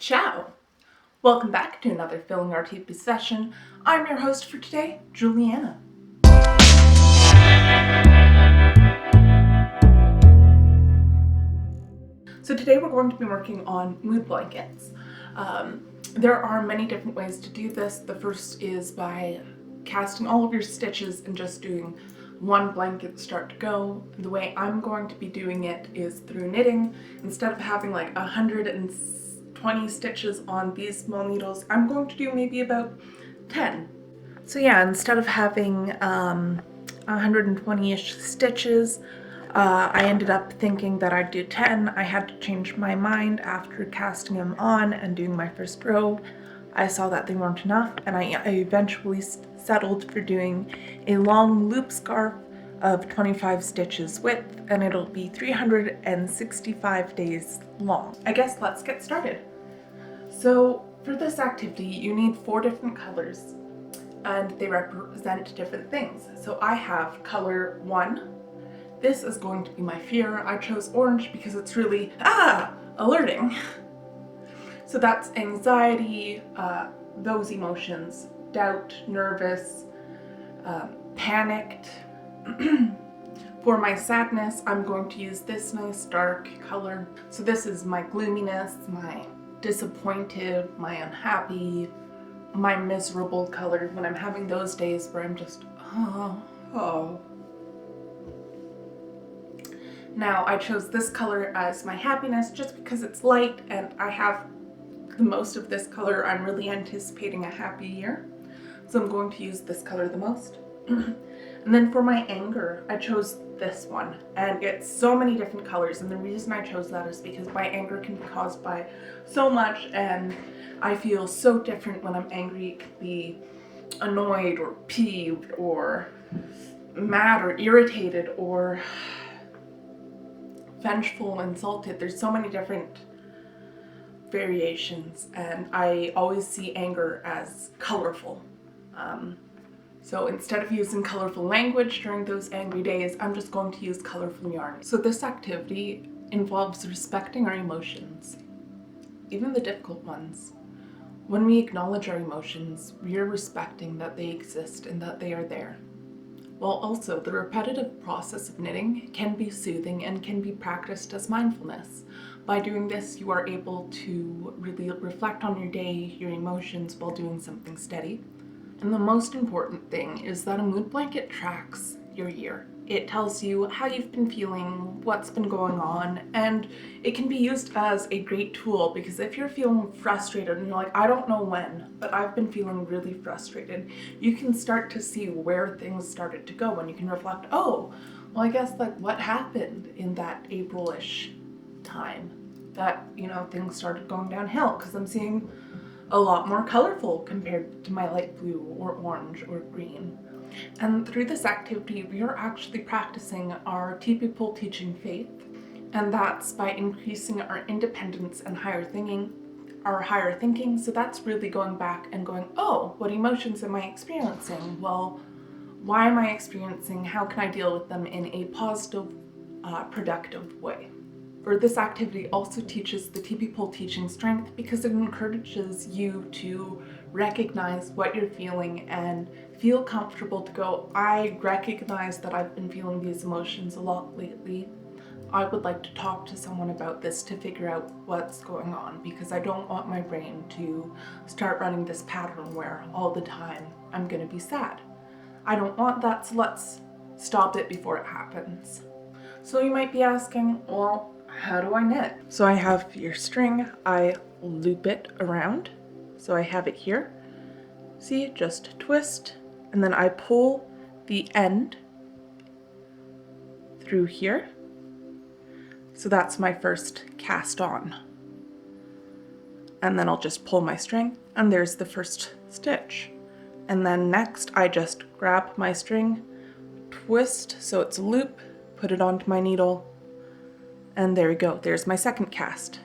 Ciao! Welcome back to another Filling Our Teepee session. I'm your host for today, Juliana. So today we're going to be working on mood blankets. There are many different ways to do this. The first is by casting all of your stitches and just doing one blanket start to go. The way I'm going to be doing it is through knitting. Instead of having like 120 stitches on these small needles, I'm going to do maybe about 10. So yeah, instead of having 120-ish stitches, I ended up thinking that I'd do 10. I had to change my mind after casting them on and doing my first row. I saw that they weren't enough, and I eventually settled for doing a long loop scarf of 25 stitches width, and it'll be 365 days long. I guess let's get started. So for this activity, you need 4 different colors, and they represent different things. So I have color 1. This is going to be my fear. I chose orange because it's really, alerting. So that's anxiety, those emotions, doubt, nervous, panicked. For my sadness, I'm going to use this nice dark color. So this is my gloominess, my disappointed, my unhappy, my miserable color when I'm having those days where I'm just, oh. Now I chose this color as my happiness just because it's light and I have the most of this color. I'm really anticipating a happy year, so I'm going to use this color the most. And then for my anger, I chose this one, and it's so many different colors, and the reason I chose that is because my anger can be caused by so much, and I feel so different when I'm angry. It could be annoyed or peeved or mad or irritated or vengeful, insulted. There's so many different variations, and I always see anger as colorful. So instead of using colorful language during those angry days, I'm just going to use colorful yarn. So this activity involves respecting our emotions, even the difficult ones. When we acknowledge our emotions, we are respecting that they exist and that they are there. While also, the repetitive process of knitting can be soothing and can be practiced as mindfulness. By doing this, you are able to really reflect on your day, your emotions, while doing something steady. And the most important thing is that a mood blanket tracks your year. It tells you how you've been feeling, what's been going on, and it can be used as a great tool because if you're feeling frustrated and you're like, I don't know when, but I've been feeling really frustrated, you can start to see where things started to go and you can reflect, oh, well, I guess like what happened in that April-ish time that, things started going downhill because I'm seeing a lot more colorful compared to my light blue or orange or green. And through this activity, we are actually practicing our teepee pole teaching faith, and that's by increasing our independence and higher thinking. So that's really going back and going, oh, what emotions am I experiencing? Well, why am I experiencing? How can I deal with them in a positive, productive way? Or this activity also teaches the teepee pole teaching strength because it encourages you to recognize what you're feeling and feel comfortable to go, I recognize that I've been feeling these emotions a lot lately. I would like to talk to someone about this to figure out what's going on because I don't want my brain to start running this pattern where all the time I'm going to be sad. I don't want that, so let's stop it before it happens. So you might be asking, well, how do I knit? So I have your string, I loop it around. So I have it here. See, just twist, and then I pull the end through here. So that's my first cast on. And then I'll just pull my string, and there's the first stitch. And then next I just grab my string, twist so it's a loop, put it onto my needle, and there we go, there's my second cast.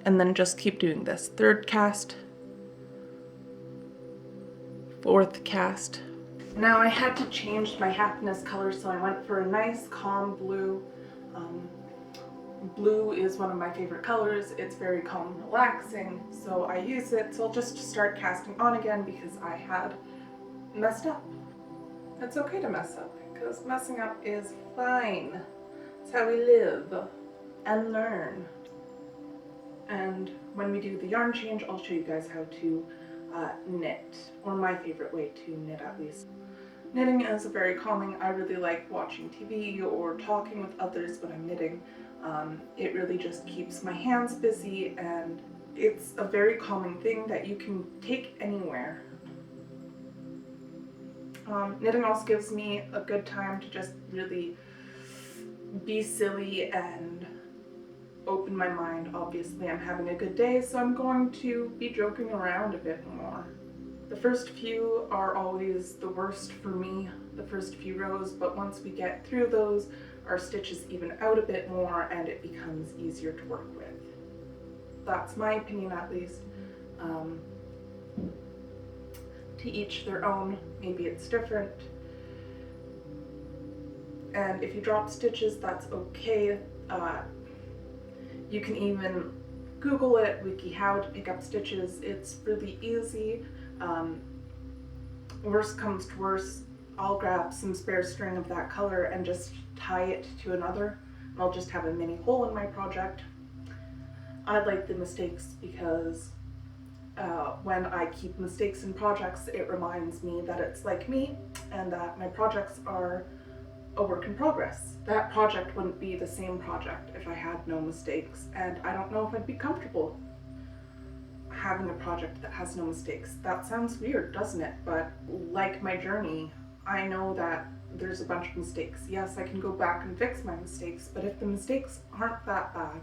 And then just keep doing this. Third cast, fourth cast. Now I had to change my happiness color, so I went for a nice calm blue. Blue is one of my favorite colors. It's very calm and relaxing, so I use it. So I'll just start casting on again because I had messed up. It's okay to mess up because messing up is fine. It's how we live and learn. And when we do the yarn change, I'll show you guys how to knit, or my favorite way to knit at least. Knitting is very calming. I really like watching TV or talking with others when I'm knitting. It really just keeps my hands busy, and it's a very calming thing that you can take anywhere. Knitting also gives me a good time to just really be silly and open my mind. Obviously, I'm having a good day, so I'm going to be joking around a bit more. The first few are always the worst for me, the first few rows, but once we get through those, our stitches even out a bit more and it becomes easier to work with. That's my opinion at least. To each their own, maybe it's different. And if you drop stitches, that's okay. You can even Google it, wiki how to pick up stitches. It's really easy. Worst comes to worst, I'll grab some spare string of that color and just tie it to another, and I'll just have a mini hole in my project. I like the mistakes because when I keep mistakes in projects, it reminds me that it's like me and that my projects are a work in progress. That project wouldn't be the same project if I had no mistakes, and I don't know if I'd be comfortable having a project that has no mistakes. That sounds weird, doesn't it? But like my journey, I know that there's a bunch of mistakes. Yes, I can go back and fix my mistakes, but if the mistakes aren't that bad,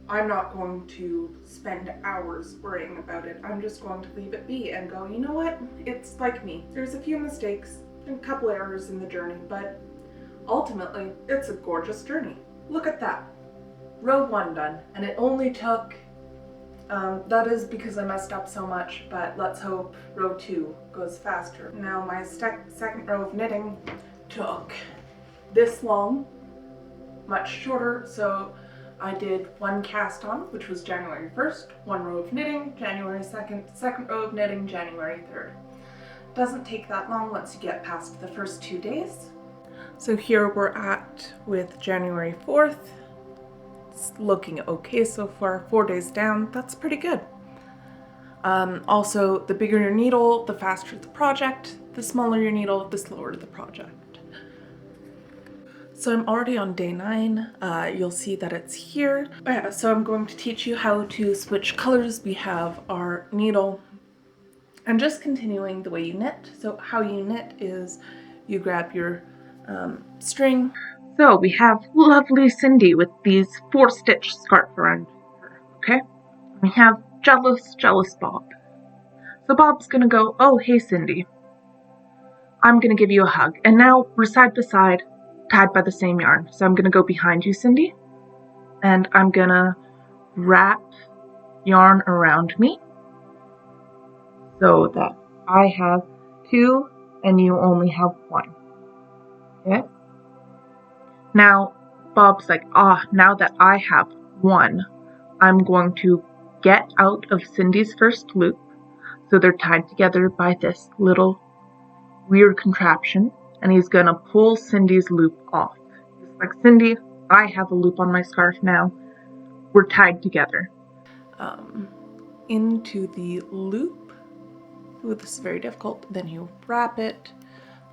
I'm not going to spend hours worrying about it. I'm just going to leave it be and go, you know what? It's like me. There's a few mistakes and a couple errors in the journey, but ultimately, it's a gorgeous journey. Look at that. Row 1 done, and it only took that is because I messed up so much, but let's hope row 2 goes faster. Now my second row of knitting took this long, much shorter, so I did one cast on, which was January 1st, one row of knitting, January 2nd, second row of knitting, January 3rd. Doesn't take that long once you get past the first 2 days. So here we're at with January 4th. It's looking okay so far, 4 days down, that's pretty good. Also, the bigger your needle, the faster the project. The smaller your needle, the slower the project. So I'm already on day 9. You'll see that it's here. So I'm going to teach you how to switch colors. We have our needle and just continuing the way you knit. So how you knit is you grab your string. So we have lovely Cindy with these 4-stitch scarf around her, okay? We have jealous Bob. So Bob's gonna go, oh, hey Cindy, I'm gonna give you a hug. And now we're side by side, tied by the same yarn. So I'm gonna go behind you, Cindy, and I'm gonna wrap yarn around me so that I have 2 and you only have 1, okay? Now, Bob's like, now that I have 1, I'm going to get out of Cindy's first loop. So they're tied together by this little weird contraption, and he's gonna pull Cindy's loop off. He's like, Cindy, I have a loop on my scarf now. We're tied together. Into the loop. Ooh, this is very difficult. Then you wrap it,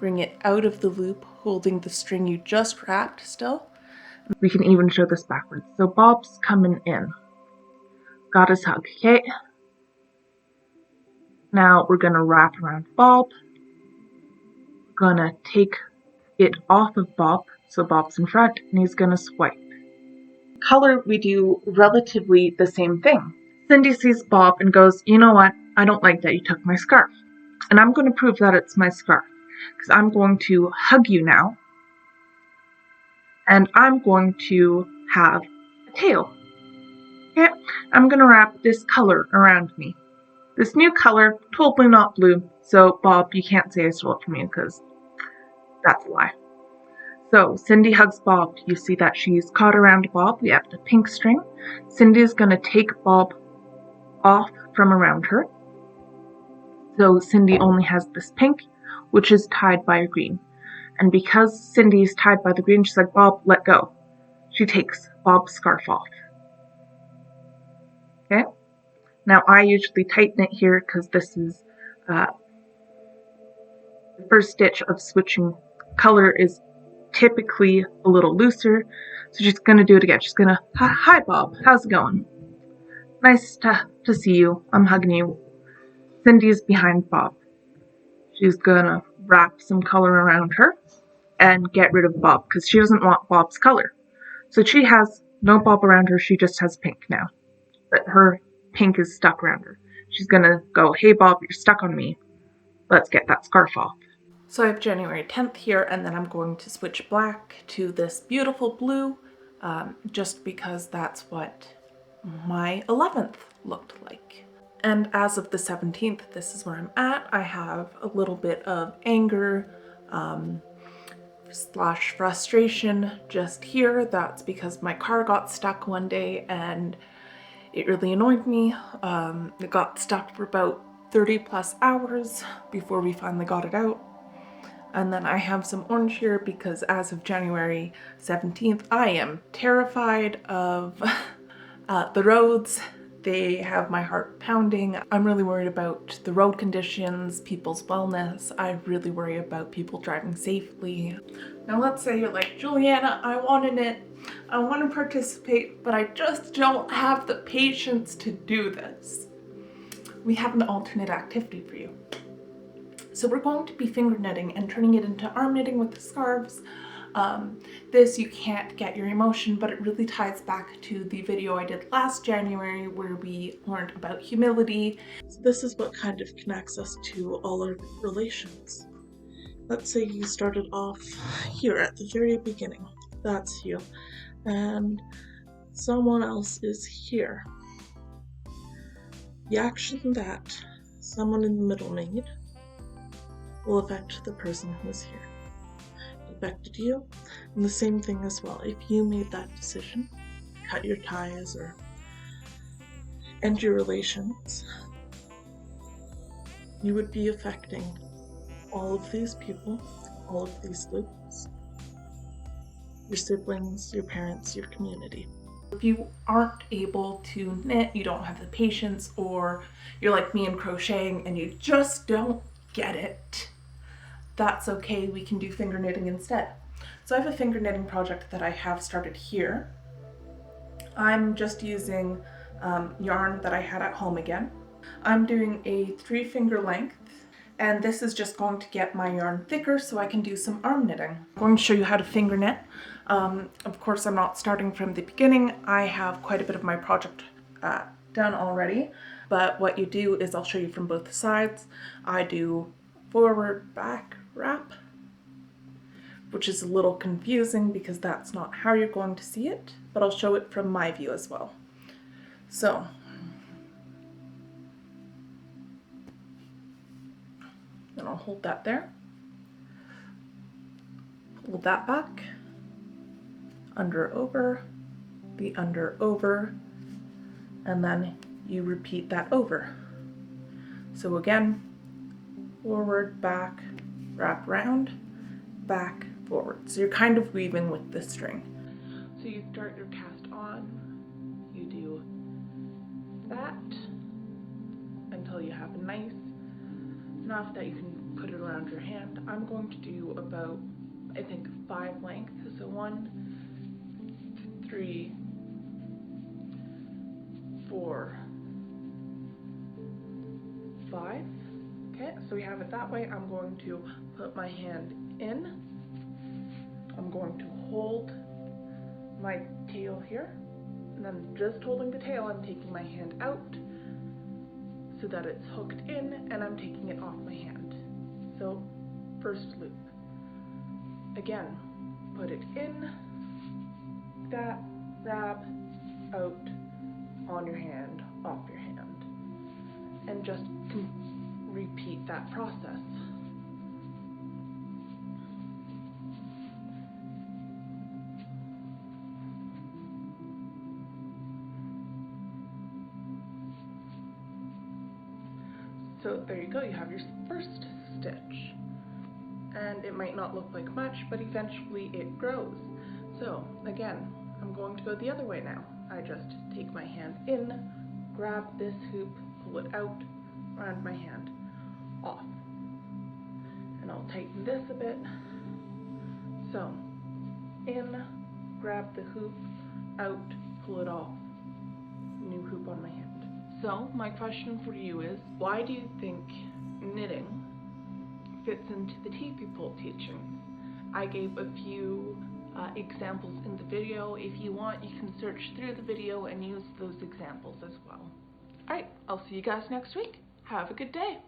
bring it out of the loop, holding the string you just wrapped still. We can even show this backwards. So Bob's coming in. Got his hug, okay? Now we're gonna wrap around Bob. Gonna take it off of Bob, so Bob's in front, and he's gonna swipe. Color, we do relatively the same thing. Cindy sees Bob and goes, you know what? I don't like that you took my scarf. And I'm gonna prove that it's my scarf, because I'm going to hug you now. And I'm going to have a tail. Okay? I'm gonna wrap this color around me. This new color, totally not blue, so Bob, you can't say I stole it from you, because that's a lie. So Cindy hugs Bob. You see that she's caught around Bob. We have the pink string. Cindy is going to take Bob off from around her. So Cindy only has this pink, which is tied by a green. And because Cindy's tied by the green, she's like, Bob, let go. She takes Bob's scarf off. Okay? Now I usually tighten it here because this is the first stitch of switching color is typically a little looser. So she's going to do it again. She's going to, hi Bob, how's it going? Nice to see you. I'm hugging you. Cindy's behind Bob. She's going to wrap some color around her and get rid of Bob because she doesn't want Bob's color. So she has no Bob around her, she just has pink now. But her pink is stuck around her. She's going to go, hey Bob, you're stuck on me. Let's get that scarf off. So I have January 10th here, and then I'm going to switch black to this beautiful blue, just because that's what my 11th looked like. And as of the 17th, this is where I'm at. I have a little bit of anger slash frustration just here. That's because my car got stuck one day and it really annoyed me. It got stuck for about 30 plus hours before we finally got it out. And then I have some orange here because as of January 17th, I am terrified of the roads. They have my heart pounding. I'm really worried about the road conditions, people's wellness. I really worry about people driving safely. Now let's say you're like, Juliana, I want in it. I want to participate, but I just don't have the patience to do this. We have an alternate activity for you. So we're going to be finger knitting and turning it into arm knitting with the scarves. This you can't get your emotion, but it really ties back to the video I did last January where we learned about humility. So this is what kind of connects us to all our relations. Let's say you started off here at the very beginning. That's you. And someone else is here. The action that someone in the middle made will affect the person who is here. It affected you, and the same thing as well. If you made that decision, cut your ties or end your relations, you would be affecting all of these people, all of these loops, your siblings, your parents, your community. If you aren't able to knit, you don't have the patience, or you're like me in crocheting and you just don't get it, that's okay, we can do finger knitting instead. So I have a finger knitting project that I have started here. I'm just using yarn that I had at home again. I'm doing a 3 finger length, and this is just going to get my yarn thicker so I can do some arm knitting. I'm going to show you how to finger knit. Of course, I'm not starting from the beginning. I have quite a bit of my project done already, but what you do is I'll show you from both sides. I do forward, back, wrap, which is a little confusing because that's not how you're going to see it, but I'll show it from my view as well. So, then I'll hold that there, pull that back, under, over, the under, over, and then you repeat that over. So again, forward, back, wrap round, back, forward. So you're kind of weaving with the string. So you start your cast on, you do that until you have nice enough that you can put it around your hand. I'm going to do about, I think, 5 lengths. So 1, 3, 4, 5. Okay, so we have it that way. I'm going to put my hand in. I'm going to hold my tail here, and then just holding the tail, I'm taking my hand out so that it's hooked in, and I'm taking it off my hand. So, first loop. Again, put it in, that, grab, out, on your hand, off your hand, and just repeat that process. So there you go, you have your first stitch. And it might not look like much, but eventually it grows. So again, I'm going to go the other way now. I just take my hand in, grab this hoop, pull it out around my hand, off. And I'll tighten this a bit. So, in, grab the hoop, out, pull it off. New hoop on my hand. So, my question for you is, why do you think knitting fits into the teepee pole teachings? I gave a few examples in the video. If you want, you can search through the video and use those examples as well. Alright, I'll see you guys next week. Have a good day.